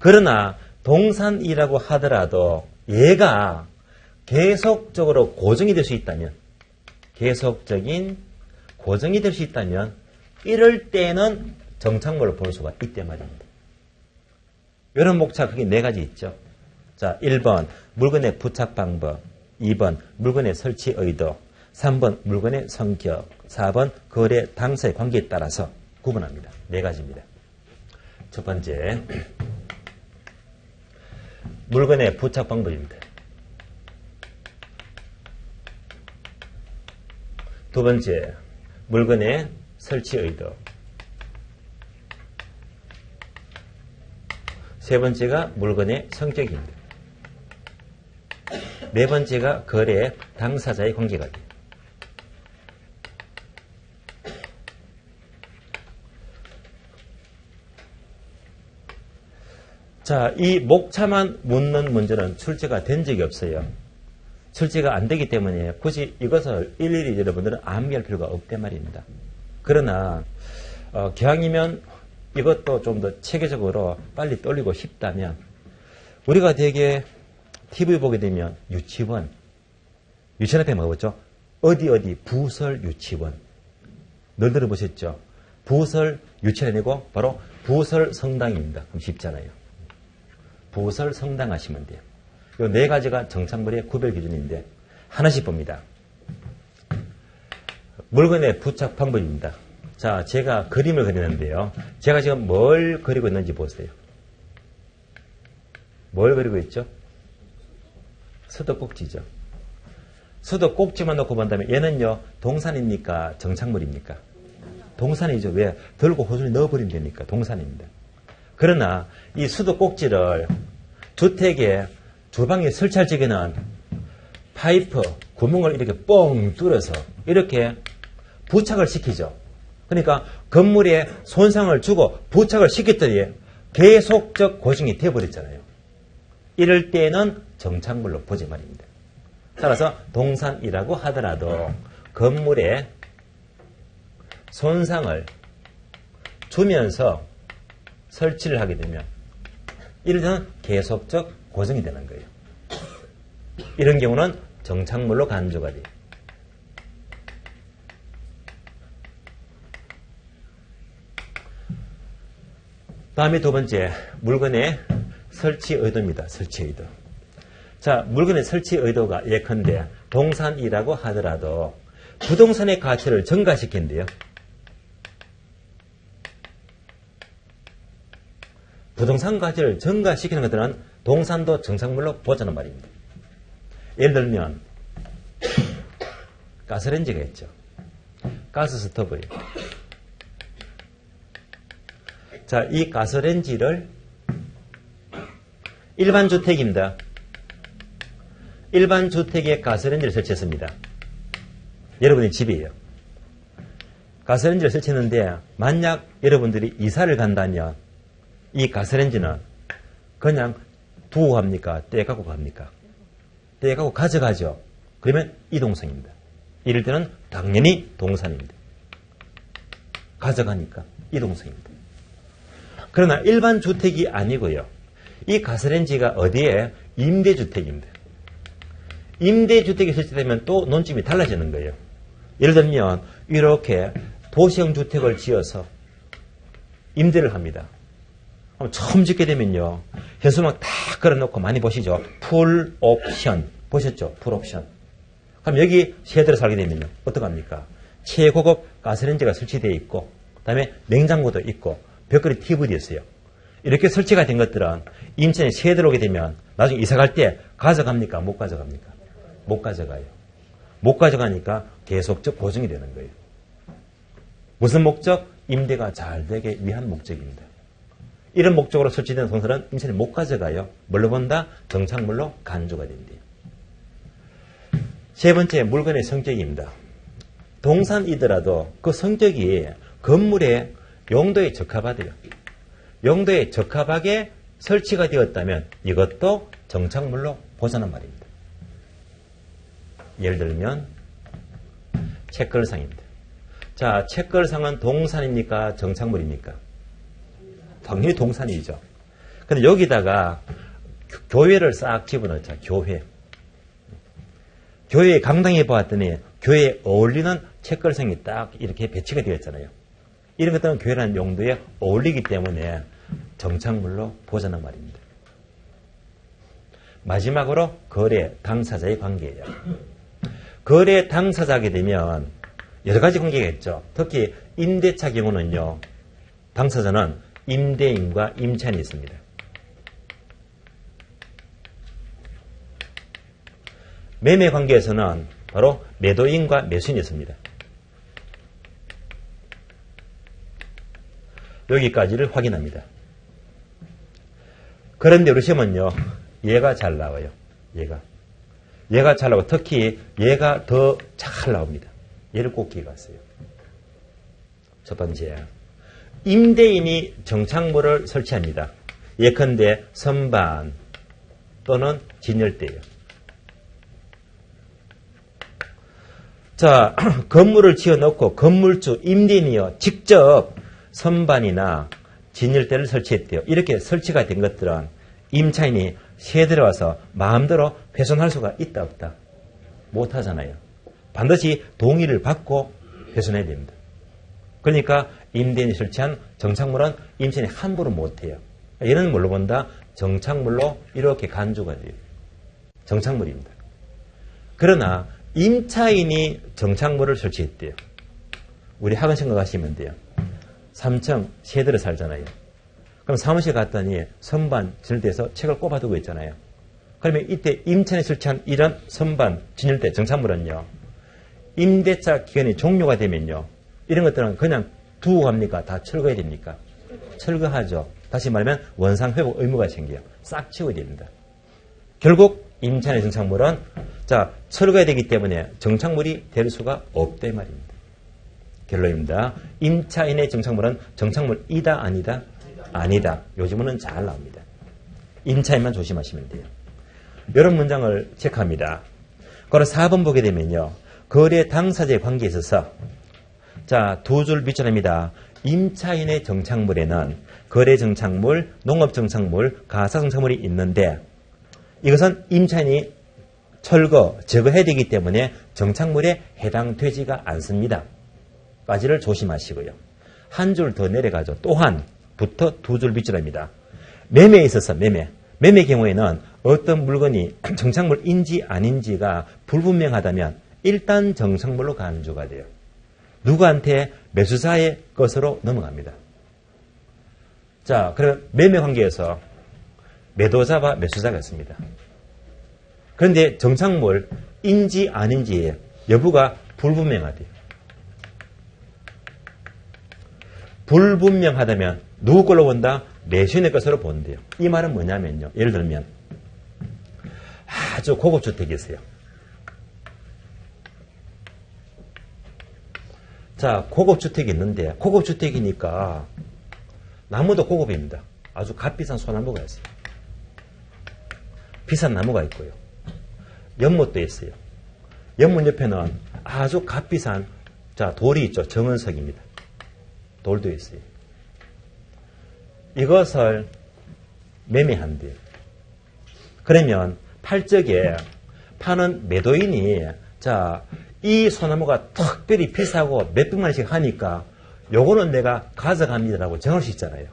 그러나 동산이라고 하더라도 얘가 계속적으로 고정이 될 수 있다면, 계속적인 고정이 될 수 있다면 이럴 때는 정착물로 볼 수가 있단 말입니다. 이런 목차 크게 4가지 있죠. 자, 1번 물건의 부착 방법, 2번 물건의 설치 의도, 3번 물건의 성격, 4번 거래 당사의 관계에 따라서 구분합니다. 4가지입니다. 첫 번째, 물건의 부착 방법입니다. 두 번째, 물건의 설치 의도. 세 번째가 물건의 성격입니다. 네 번째가 거래 당사자의 관계가 돼요. 자, 이 목차만 묻는 문제는 출제가 된 적이 없어요. 출제가 안 되기 때문에 굳이 이것을 일일이 여러분들은 암기할 필요가 없단 말입니다. 그러나 기왕이면 이것도 좀 더 체계적으로 빨리 떠올리고 싶다면 우리가 되게 TV 보게 되면 유치원 앞에 뭐였죠? 어디 부설 유치원 늘 들어보셨죠? 부설 유치원이 아니고 바로 부설 성당입니다. 그럼 쉽잖아요. 부설 성당 하시면 돼요. 이 4가지가 정착물의 구별 기준인데 하나씩 봅니다. 물건의 부착 방법입니다. 자, 제가 그림을 그리는데요. 제가 지금 뭘 그리고 있는지 보세요. 뭘 그리고 있죠? 수도꼭지죠. 수도꼭지만 놓고 본다면 얘는요, 동산입니까? 정착물입니까? 동산이죠. 왜? 들고 호순이 넣어버리면 되니까 동산입니다. 그러나 이 수도꼭지를 주택에 주방에 설치할 적에는 파이프 구멍을 이렇게 뻥 뚫어서 이렇게 부착을 시키죠. 그러니까 건물에 손상을 주고 부착을 시켰더니 계속적 고증이 되어버렸잖아요. 이럴 때는 정착물로 보지 말입니다. 따라서 동산이라고 하더라도 건물에 손상을 주면서 설치를 하게 되면 이럴 때는 계속적 고정이 되는 거예요. 이런 경우는 정착물로 간주가 돼요. 다음에 두 번째, 물건의 설치 의도입니다. 설치 의도. 자, 물건의 설치 의도가 예컨대 동산이라고 하더라도 부동산의 가치를 증가시킨대요. 부동산 가치를 증가시키는 것들은 동산도 정착물로 보자는 말입니다. 예를 들면 가스레인지가 있죠. 가스 스토브예요. 자, 이 가스레인지를 일반 주택입니다. 일반 주택에 가스레인지를 설치했습니다. 여러분의 집이에요. 가스레인지를 설치했는데 만약 여러분들이 이사를 간다면 이 가스레인지는 그냥 두고 갑니까? 떼갖고 갑니까? 떼갖고 가져가죠. 그러면 이동성입니다. 이럴 때는 당연히 동산입니다. 가져가니까 이동성입니다. 그러나 일반 주택이 아니고요. 이 가스레인지가 어디에? 임대주택입니다. 임대주택이 설치되면 또 논점이 달라지는 거예요. 예를 들면 이렇게 도시형 주택을 지어서 임대를 합니다. 처음 짓게 되면요. 현수막 다 걸어놓고 많이 보시죠. 풀옵션. 보셨죠? 풀옵션. 그럼 여기 세대로 살게 되면요. 어떡합니까? 최고급 가스레인지가 설치되어 있고 그 다음에 냉장고도 있고 벽걸이 TV도 있어요. 이렇게 설치가 된 것들은 인천에 세대로 오게 되면 나중에 이사 갈 때 가져갑니까? 못 가져갑니까? 못 가져가요. 못 가져가니까 계속적 고정이 되는 거예요. 무슨 목적? 임대가 잘 되게 위한 목적입니다. 이런 목적으로 설치된 동산은 인천에 못 가져가요. 뭘로 본다? 정착물로 간주가 된대요. 세 번째, 물건의 성격입니다. 동산이더라도 그 성격이 건물의 용도에 적합하대요. 용도에 적합하게 설치가 되었다면 이것도 정착물로 보자는 말입니다. 예를 들면 책걸상입니다. 자, 책걸상은 동산입니까? 정착물입니까? 당연히 동산이죠. 근데 여기다가 교회를 싹 집어넣자. 교회. 교회 강당에 보았더니 교회에 어울리는 책걸상이 딱 이렇게 배치가 되어 있잖아요. 이런 것들은 교회라는 용도에 어울리기 때문에 정착물로 보자는 말입니다. 마지막으로 거래 당사자의 관계예요. 거래 당사자게 되면 여러 가지 관계가 있죠. 특히 임대차 경우는요. 당사자는 임대인과 임차인이 있습니다. 매매 관계에서는 바로 매도인과 매수인이 있습니다. 여기까지를 확인합니다. 그런데 우리 시험은요. 얘가 잘 나와요. 얘가 잘 나오고 특히 얘가 더 잘 나옵니다. 얘를 꼭 기억하세요. 첫 번째, 임대인이 정착물을 설치합니다. 예컨대 선반 또는 진열대예요. 자, 건물을 지어놓고 건물주 임대인이요 직접 선반이나 진열대를 설치했대요. 이렇게 설치가 된 것들은 임차인이 새에 들어와서 마음대로 훼손할 수가 있다 없다? 못하잖아요. 반드시 동의를 받고 훼손해야 됩니다. 그러니까 임대인이 설치한 정착물은 임차인이 함부로 못해요. 얘는 뭘로 본다? 정착물로 이렇게 간주가 돼요. 정착물입니다. 그러나 임차인이 정착물을 설치했대요. 우리 학원 생각하시면 돼요. 3층 세대를 살잖아요. 그럼 사무실 갔더니 선반, 진열대에서 책을 꼽아두고 있잖아요. 그러면 이때 임차인이 설치한 이런 선반, 진열대, 정착물은요. 임대차 기간이 종료가 되면요. 이런 것들은 그냥 두고 갑니까? 다 철거해야 됩니까? 철거하죠. 다시 말하면 원상회복 의무가 생겨요. 싹 치워야 됩니다. 결국 임차인의 정착물은 철거해야 되기 때문에 정착물이 될 수가 없다 이 말입니다. 결론입니다. 임차인의 정착물은 정착물이다 아니다? 아니다. 요즘은 잘 나옵니다. 임차인만 조심하시면 돼요. 이런 문장을 체크합니다. 그리고 4번 보게 되면요. 거래 당사자의 관계에 있어서 두 줄 밑줄입니다. 임차인의 정착물에는 거래 정착물, 농업 정착물, 가사 정착물이 있는데 이것은 임차인이 철거, 제거해야 되기 때문에 정착물에 해당되지가 않습니다. 까지를 조심하시고요. 한 줄 더 내려가죠. 또한 부터 두 줄 밑줄입니다. 매매에 있어서 매매 경우에는 어떤 물건이 정착물인지 아닌지가 불분명하다면 일단 정착물로 간주가 돼요. 누구한테? 매수자의 것으로 넘어갑니다. 그럼 매매 관계에서 매도자와 매수자가 있습니다. 그런데 정착물인지 아닌지 여부가 불분명하대요. 불분명하다면 누구 걸로 본다? 매수인의 것으로 본대요. 이 말은 뭐냐면요. 예를 들면 아주 고급 주택이 있어요. 고급 주택이 있는데 고급 주택이니까 나무도 고급입니다. 아주 값비싼 소나무가 있어요. 비싼 나무가 있고요. 연못도 있어요. 연못 옆에는 아주 값비싼 돌이 있죠. 정은석입니다. 돌도 있어요. 이것을 매매한대요. 그러면 팔적에 파는 매도인이 이 소나무가 특별히 비싸고 몇백만 원씩 하니까 요거는 내가 가져갑니다라고 정할 수 있잖아요.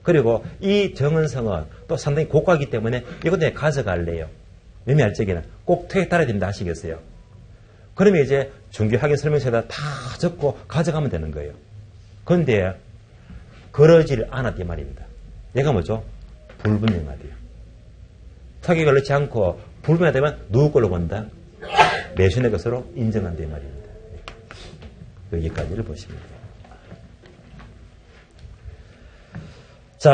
그리고 이 정은성은 또 상당히 고가이기 때문에 이거 내가 가져갈래요. 매매할 적에는 꼭 택에 따라야 된다 하시겠어요. 그러면 이제 중개 확인 설명서에다 다 적고 가져가면 되는 거예요. 그런데 그러지를 않았단 말입니다. 얘가 뭐죠? 불분명하대요. 타격이 걸리지 않고 불분명하다면 누구 걸로 본다? 매수인의 것으로 인정한단 말입니다. 여기까지를 보시면 돼요.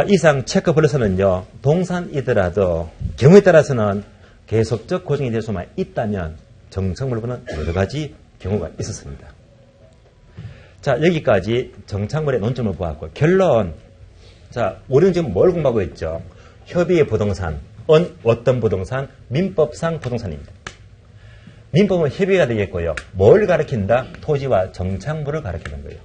이상 체크 플러스는요. 동산이더라도 경우에 따라서는 계속적 고정이 될 수만 있다면 정착물로는 여러 가지 경우가 있었습니다. 여기까지 정착물의 논점을 보았고 결론. 우리는 지금 뭘 공부하고 있죠? 협의의 부동산, 어떤 부동산? 민법상 부동산입니다. 민법은 협의가 되겠고요. 뭘 가리킨다? 토지와 정착물을 가리키는 거예요.